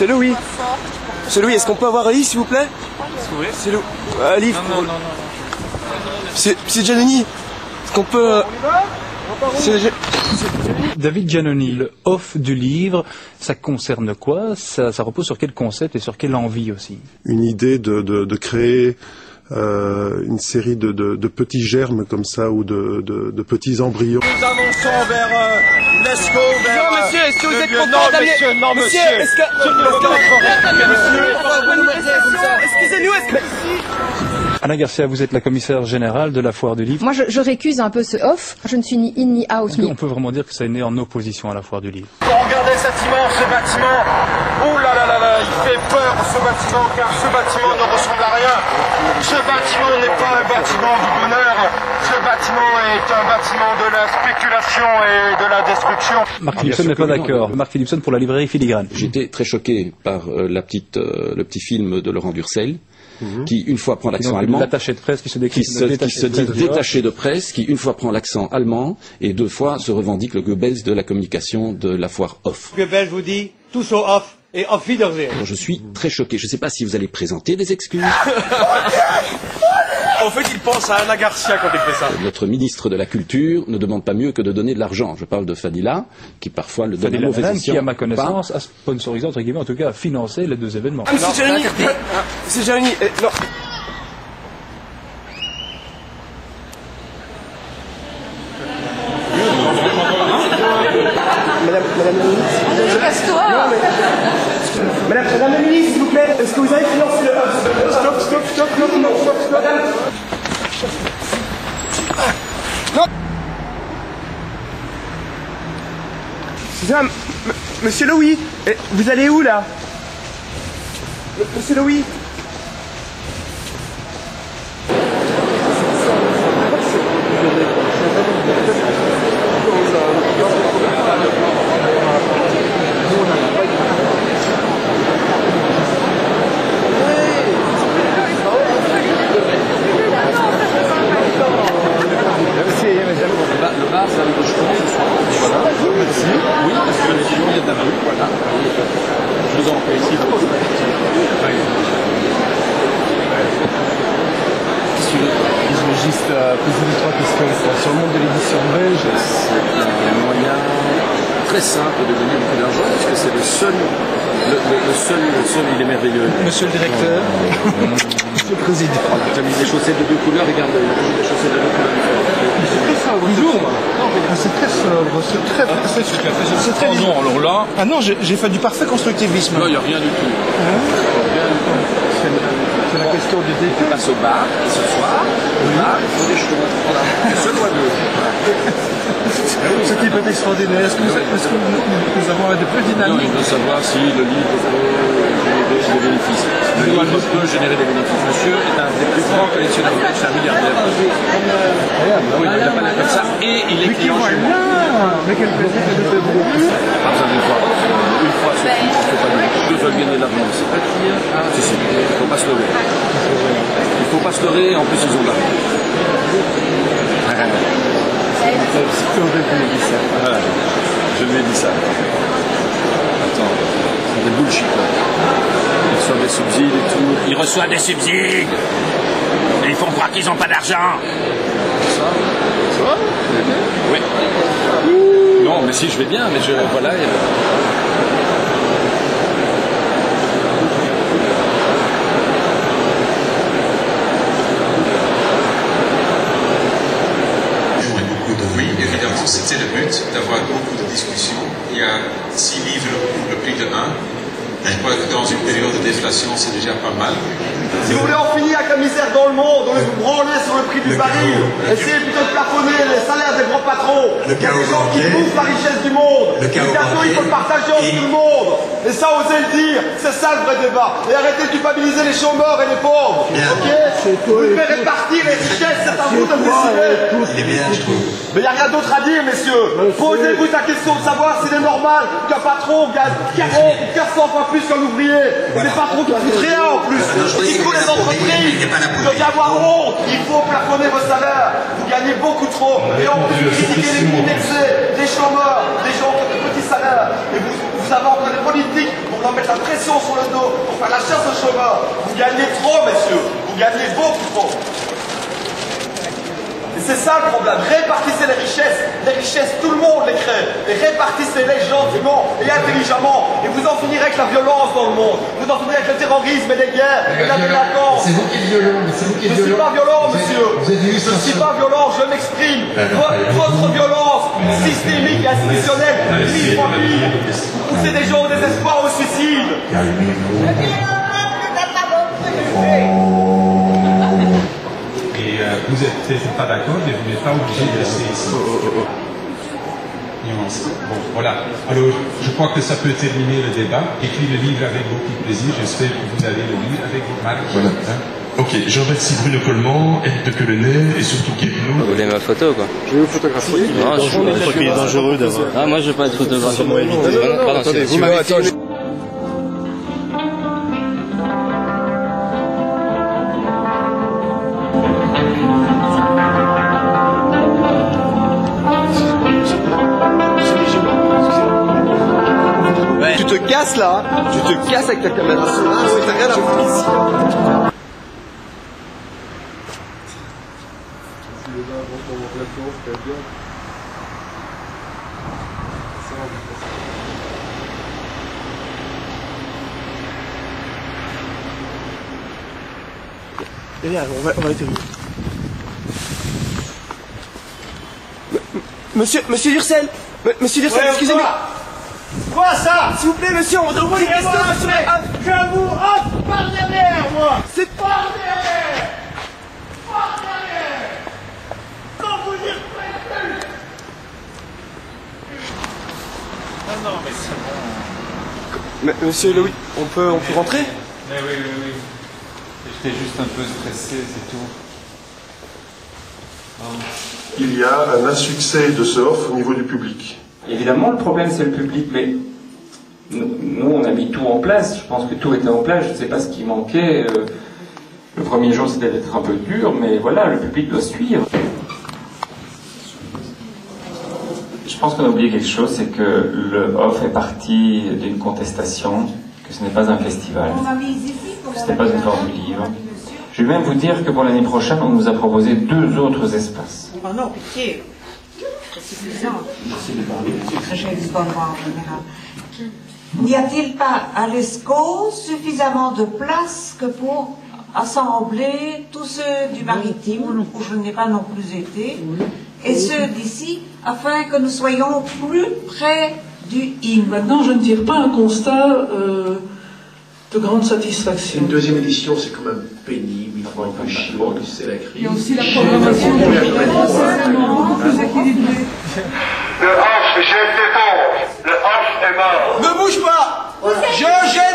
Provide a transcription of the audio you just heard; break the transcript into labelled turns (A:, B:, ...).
A: Monsieur Louis. Monsieur Louis, est-ce qu'on peut avoir un livre, s'il vous plaît? C'est Louis. Un livre.
B: Non.
A: Monsieur Giannoni, est-ce qu'on peut...
C: David Giannoni, le off du livre, ça concerne quoi? Ça repose sur quel concept et sur quelle envie aussi?
D: Une idée de créer une série de petits germes comme ça, ou de petits embryons.
A: Nous avançons vers l'ESCO, vers... Non, monsieur, est-ce que vous êtes content d'amener...
B: Non, monsieur,
A: est-ce que... Excusez-nous, est-ce que...
C: Anna Garcia, vous êtes la commissaire générale de la Foire du Livre.
E: Moi, je récuse un peu ce off. Je ne suis ni in ni out.
C: On peut vraiment dire que ça est né en opposition à la Foire du Livre.
B: Regardez cet immense bâtiment. Ouh là là là là, il fait peur ce bâtiment, car ce bâtiment ne ressemble à rien. Ce bâtiment n'est pas un bâtiment du bonheur. Ce bâtiment est un bâtiment de la spéculation et de la destruction.
C: Marc Philipson n'est pas d'accord. Marc Philipson pour la librairie Filigrane.
F: J'étais très choqué par le petit film de Laurent Durcel, qui une fois prend l'accent allemand,
C: l'attaché de presse qui se dit
F: détaché de presse, qui une fois prend l'accent allemand et deux fois se revendique le Goebbels de la communication de la foire off.
G: Goebbels vous dit tout sauf off et auf Wiedersehen.
F: Je suis très choqué. Je ne sais pas si vous allez présenter des excuses.
A: En fait, il pense à Anna Garcia quand il fait ça.
F: Notre ministre de la Culture ne demande pas mieux que de donner de l'argent. Je parle de Fadila, qui parfois le donne à mauvais escient.
C: Qui, à ma connaissance, a sponsorisé, entre guillemets, en tout cas, a financé les deux événements.
A: Monsieur Giannoni, non. Madame la ministre.
E: Reste-toi.
A: Madame la ministre, s'il vous plaît, est-ce que vous avez financé le... Stop. Madame... Non. Excusez-moi, monsieur Louis, vous allez où, là? Monsieur Louis?
F: Le bar, ça arrive au chemin ce soir. Voilà. Merci. Oui, parce que les gens viennent d'abord. Voilà. Je vous en prie. Ici.
H: Je vais juste poser 2-3 questions. Sur le monde de l'édition belge,
F: C'est un moyen très simple de gagner beaucoup d'argent, puisque c'est le seul, il est merveilleux.
H: monsieur le directeur, monsieur le président.
F: Tu as mis des chaussettes de deux couleurs, regarde, des chaussettes de deux couleurs.
H: C'est très sobre. Bonjour. C'est très sobre. C'est très
B: non, alors là...
H: Ah non, j'ai fait du parfait constructivisme.
B: Là, il n'y a rien du tout.
H: C'est la question du
F: On
H: détail.
F: passe au bar, et ce soir, là, il faut des choses. Voilà. Seul ou à deux.
H: Ce type est extraordinaire. Est-ce que nous avons des plus
B: Non,
H: dynamiques?
B: il veut savoir si le livre peut générer des bénéfices. Le livre peut générer des bénéfices. Monsieur est un des plus grands collectionneurs de c'est un milliardaire. Oui, il n'a pas l'air comme ça. Et il est client chez moi.
H: Mais quel plaisir de faire beaucoup plus.
B: Pas besoin d'une fois. Une fois suffit, il ne faut pas deux. Deux veulent gagner de l'argent aussi. Si, il ne faut pas se leurrer. Il ne faut pas se leurrer, en plus ils ont de l'argent. Voilà. Je lui ai dit ça. Attends, c'est des bullshit là. Il reçoit des subsides et tout.
I: Ils reçoivent des subsides. Et ils font croire qu'ils n'ont pas d'argent.
B: Ça Oui. Non, mais si, je vais bien, mais je... Voilà.
J: Oui, évidemment, c'était le but d'avoir beaucoup de discussions. Il y a 6 livres pour le prix de 1. Je crois que dans une période de déflation, c'est déjà pas mal.
A: Si vous voulez en finir avec la misère dans le monde, au lieu de vous branler sur le prix du baril, essayez plutôt de plafonner les salaires des grands patrons. Il y a des gens qui bouffent la richesse du monde. Et bientôt, il faut le partager entre tout le monde. Et ça, osez le dire, c'est ça le vrai débat. Et arrêtez de culpabiliser les chômeurs et les pauvres. Ok? Vous devez répartir les richesses, c'est à vous de le décider.
J: C'est bien, je trouve.
A: Mais il n'y a rien d'autre à dire, messieurs. Posez-vous la question de savoir s'il est normal qu'un patron gagne 400 fois plus qu'un ouvrier. Et des patrons qui ne foutent rien en plus. Il faut les entreprises. Vous devez avoir honte. Il faut plafonner vos salaires. Vous gagnez beaucoup trop. Et en plus, vous critiquez les indexés, les chômeurs, les gens qui ont de petits salaires. Et vous vous avez encore des politiques pour leur mettre la pression sur le dos, pour faire la chasse aux chômeurs. Vous gagnez trop, messieurs. Vous gagnez beaucoup trop. Et c'est ça le problème. Répartissez les richesses. Les richesses, tout le monde les crée. Et répartissez-les gentiment et intelligemment. Et vous en finirez avec la violence dans le monde. Vous en finirez avec le terrorisme et les guerres et la délinquance.
K: C'est vous qui êtes violent.
A: Je ne suis pas violent, monsieur. Je ne suis pas violent, je m'exprime. Votre violence systémique et institutionnelle, mille fois pire. Vous poussez des gens au désespoir, au suicide.
J: Et vous êtes peut-être pas d'accord, mais vous n'êtes pas obligé de rester ici. Nuance. Bon, voilà. Alors, je crois que ça peut terminer le débat. Écris le livre avec beaucoup de plaisir. J'espère que vous allez le lire avec Marc.
K: Voilà. Ok, je remercie Bruno Coleman, Eric de Quelenet et surtout Guépenou.
L: Vous voulez ma photo, quoi?
D: Je vais vous photographier.
L: Non, je crois qu'il est dangereux d'avoir. Ah, moi, je veux pas être photographié.
D: Non, attendez, vous m'avez dit.
A: Tu te casses là, tu te casses avec ta caméra. T'as rien à foutre ici.
H: Derrière, on va atterrir. Monsieur Durcel, Monsieur Durcel, excusez-moi.
A: Quoi ça?
H: S'il vous plaît, monsieur, on doit une question, monsieur.
A: Je vous hante par derrière, moi. C'est par derrière. Par derrière. Quand vous y reprêtez.
B: Non, mais c'est bon.
H: Monsieur Louis, on peut rentrer?
B: Mais oui. J'étais juste un peu stressé, c'est tout.
D: Il y a un insuccès de ce off au niveau du public.
M: Évidemment, le problème, c'est le public, mais nous, on a mis tout en place. Je pense que tout était en place. Je ne sais pas ce qui manquait. Le premier jour, c'était d'être un peu dur, mais voilà, le public doit suivre. Je pense qu'on a oublié quelque chose, c'est que le off est parti d'une contestation, que ce n'est pas un festival, que ce n'est pas une forme du livre. Je vais même vous dire que pour l'année prochaine, on nous a proposé 2 autres espaces.
N: Oh non, pitié. C'est suffisant. J'ai du bon vent en général. N'y a-t-il pas à l'ESCO suffisamment de place que pour assembler tous ceux du maritime, où je n'ai pas non plus été, et ceux d'ici, afin que nous soyons plus près du IN?
O: Maintenant, je ne tire pas un constat de grande satisfaction.
K: Une deuxième édition, c'est quand même pénible, il faut un peu chiant, c'est la crise.
O: Il y a aussi la programmation beaucoup plus équilibrée.
B: Le off, j'ai été bon. Le off est mort.
A: Ne bouge pas. Je jette